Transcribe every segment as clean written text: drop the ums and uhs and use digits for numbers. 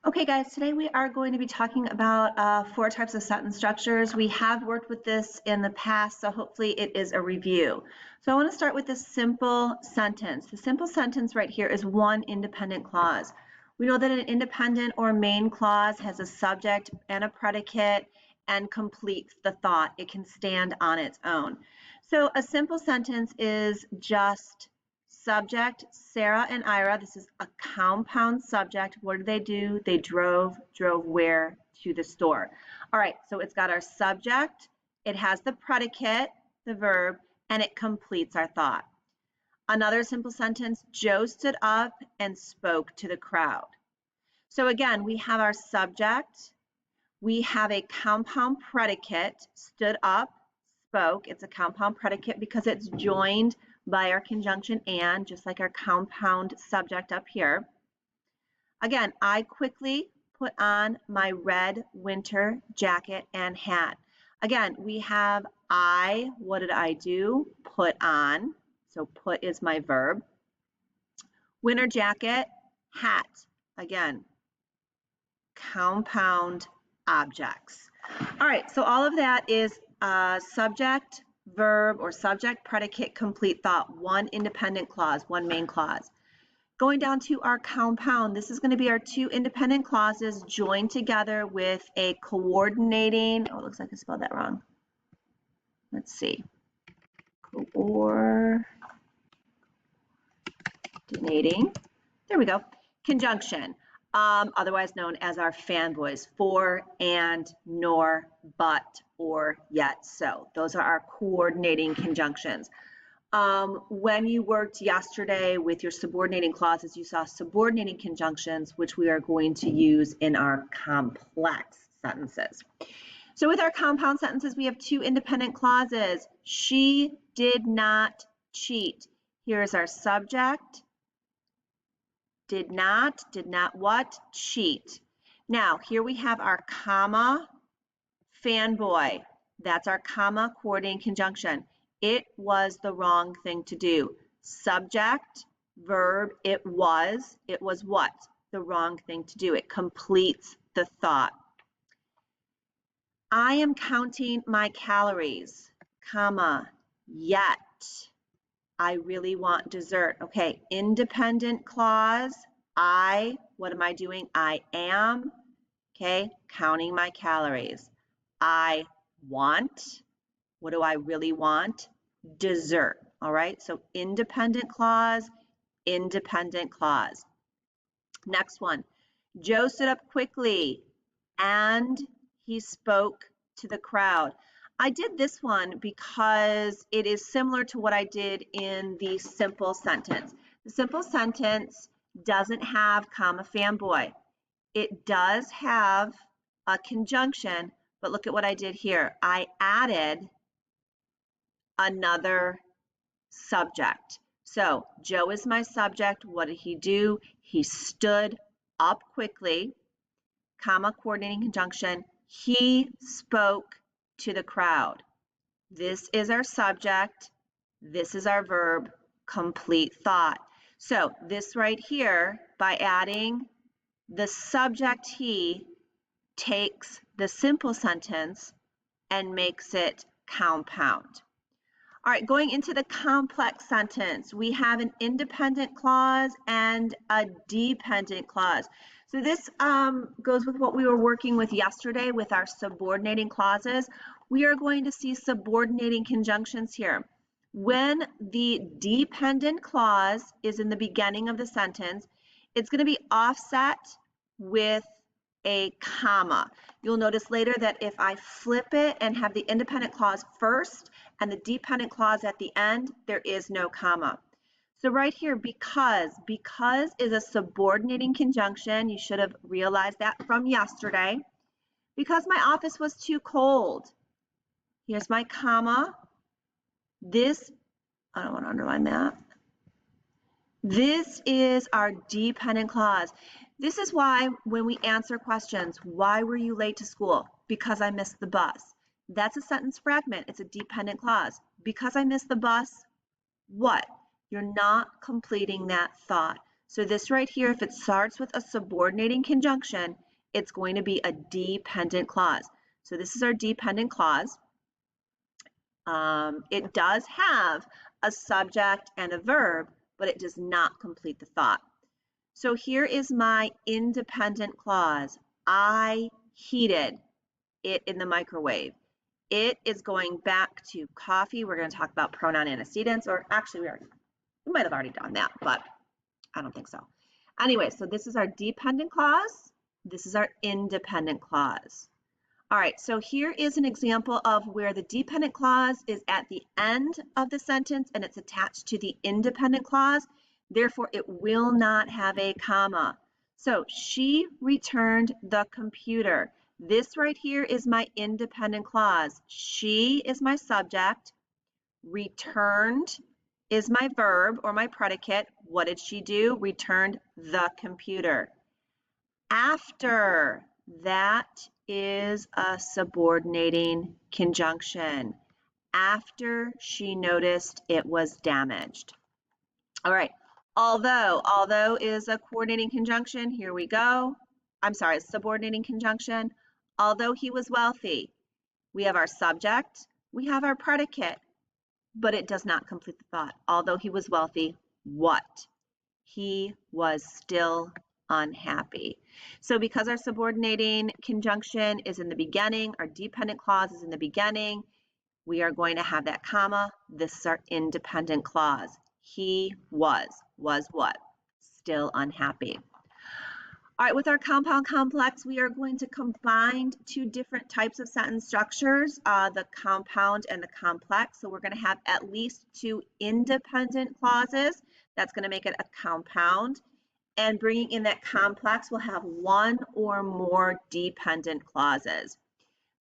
Okay, guys, today we are going to be talking about 4 types of sentence structures. We have worked with this in the past, so hopefully it is a review. So I want to start with the simple sentence. The simple sentence right here is one independent clause. We know that an independent or main clause has a subject and a predicate and completes the thought. It can stand on its own. So a simple sentence is just subject, Sarah and Ira. This is a compound subject. What did they do? They drove where? To the store. All right, so it's got our subject, it has the predicate, the verb, and it completes our thought. Another simple sentence, Joe stood up and spoke to the crowd. So again, we have our subject, we have a compound predicate, stood up, spoke. It's a compound predicate because it's joined by our conjunction and, just like our compound subject up here. Again, I quickly put on my red winter jacket and hat. Again, we have I, what did I do? Put on. So put is my verb. Winter jacket, hat. Again, compound objects. All right, so all of that is subject, verb, or subject, predicate, complete thought, one independent clause, one main clause. Going down to our compound, this is going to be our 2 independent clauses joined together with a coordinating, oh, it looks like I spelled that wrong. Let's see. Coordinating, there we go, conjunction. Otherwise known as our fanboys, for, and, nor, but, or, yet, so. Those are our coordinating conjunctions. When you worked yesterday with your subordinating clauses, you saw subordinating conjunctions, which we are going to use in our complex sentences. So with our compound sentences, we have 2 independent clauses. She did not cheat. Here is our subject. Did not what? Cheat. Now, here we have our comma, fanboy. That's our comma coordinating conjunction. It was the wrong thing to do. Subject, verb, it was what? The wrong thing to do. It completes the thought. I am counting my calories, comma, yet I really want dessert. Okay, independent clause. What am I doing? I am, okay, counting my calories. I want, what do I really want? Dessert. All right, so independent clause, independent clause. Next one, Joe stood up quickly and he spoke to the crowd. I did this one because it is similar to what I did in the simple sentence. The simple sentence doesn't have comma fanboy. It does have a conjunction, but look at what I did here. I added another subject. So Joe is my subject. What did he do? He stood up quickly, comma coordinating conjunction. He spoke to the crowd. This is our subject. This is our verb, complete thought. So this right here, by adding the subject he, takes the simple sentence and makes it compound. All right, going into the complex sentence, we have an independent clause and a dependent clause. So this goes with what we were working with yesterday with our subordinating clauses. We are going to see subordinating conjunctions here. When the dependent clause is in the beginning of the sentence, it's going to be offset with a comma. You'll notice later that if I flip it and have the independent clause first and the dependent clause at the end, there is no comma. So right here, because is a subordinating conjunction. You should have realized that from yesterday. Because my office was too cold. Here's my comma. This, I don't want to underline that. This is our dependent clause. This is why when we answer questions, why were you late to school? Because I missed the bus. That's a sentence fragment. It's a dependent clause. Because I missed the bus, what? You're not completing that thought. So this right here, if it starts with a subordinating conjunction, it's going to be a dependent clause. So this is our dependent clause. It does have a subject and a verb, but it does not complete the thought. So here is my independent clause. I heated it in the microwave. It is going back to coffee. We're going to talk about pronoun antecedents, or actually we might have already done that, but I don't think so. Anyway, so this is our dependent clause. This is our independent clause. All right, so here is an example of where the dependent clause is at the end of the sentence and it's attached to the independent clause. Therefore, it will not have a comma. So she returned the computer. This right here is my independent clause. She is my subject. Returned is my verb or my predicate. What did she do? Returned the computer. After, that is a subordinating conjunction. After she noticed it was damaged. All right, although is a coordinating conjunction. Here we go. I'm sorry, subordinating conjunction. Although he was wealthy, we have our subject, we have our predicate, but it does not complete the thought. Although he was wealthy, what? He was still unhappy. So because our subordinating conjunction is in the beginning, our dependent clause is in the beginning, we are going to have that comma. This is our independent clause. He was what? Still unhappy. All right, with our compound complex, we are going to combine two different types of sentence structures, the compound and the complex. So we're going to have at least two independent clauses. That's going to make it a compound. And bringing in that complex, we'll have one or more dependent clauses.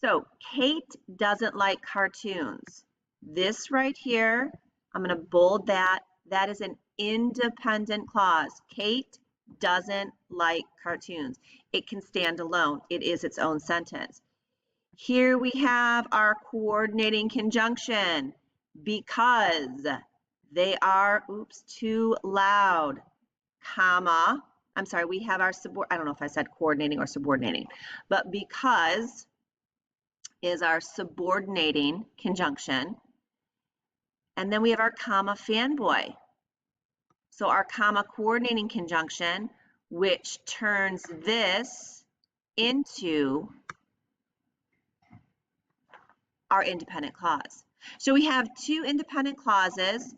So Kate doesn't like cartoons. This right here, I'm going to bold that. That is an independent clause. Kate doesn't like cartoons. It can stand alone. It is its own sentence. Here we have our coordinating conjunction. Because they are, too loud, comma, I'm sorry, we have our I don't know if I said coordinating or subordinating, but because is our subordinating conjunction. And then we have our comma fanboy. So our comma coordinating conjunction, which turns this into our independent clause. So we have two independent clauses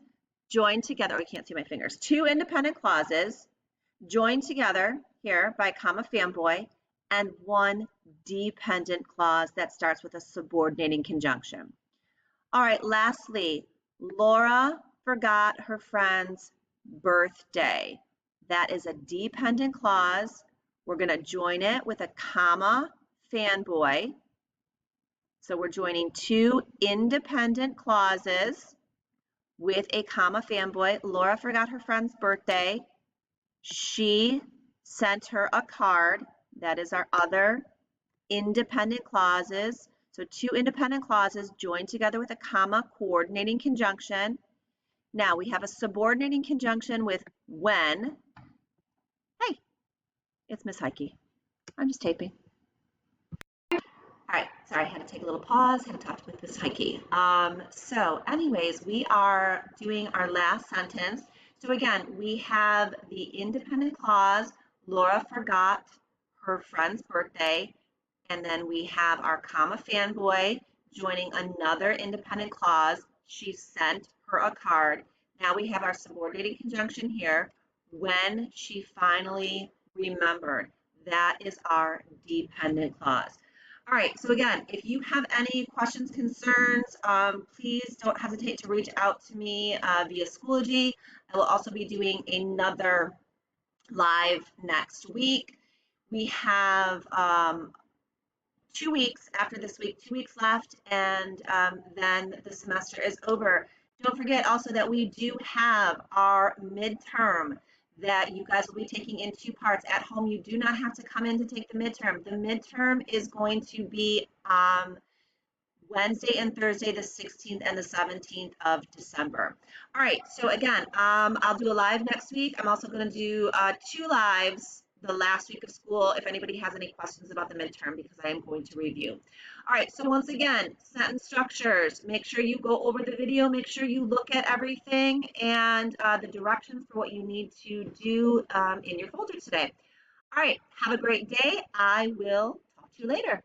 joined together. You can't see my fingers. Two independent clauses joined together here by comma fanboy, and one dependent clause that starts with a subordinating conjunction. All right, lastly, Laura forgot her friend's birthday. That is a dependent clause. We're going to join it with a comma fanboy. So we're joining two independent clauses with a comma fanboy. Laura forgot her friend's birthday. She sent her a card. That is our other independent clauses. So two independent clauses joined together with a comma coordinating conjunction. Now we have a subordinating conjunction with when. Hey, it's Miss Heike. I'm just taping. All right, sorry, I had to take a little pause, had to talk with Miss Heike. So anyways, we are doing our last sentence. So again, we have the independent clause, Laura forgot her friend's birthday, and then we have our comma fanboy joining another independent clause, she sent her a card. Now we have our subordinating conjunction here, when she finally remembered. That is our dependent clause. All right, so again, if you have any questions, concerns, please don't hesitate to reach out to me via Schoology. I will also be doing another live next week. We have 2 weeks after this week, 2 weeks left, and then the semester is over. Don't forget also that we do have our midterm that you guys will be taking in 2 parts. At home, you do not have to come in to take the midterm. The midterm is going to be Wednesday and Thursday, the 16th and the 17th of December. All right, so again, I'll do a live next week. I'm also going to do 2 lives the last week of school if anybody has any questions about the midterm, because I am going to review. All right, so once again, sentence structures, make sure you go over the video, make sure you look at everything and the directions for what you need to do in your folder today. All right, have a great day. I will talk to you later.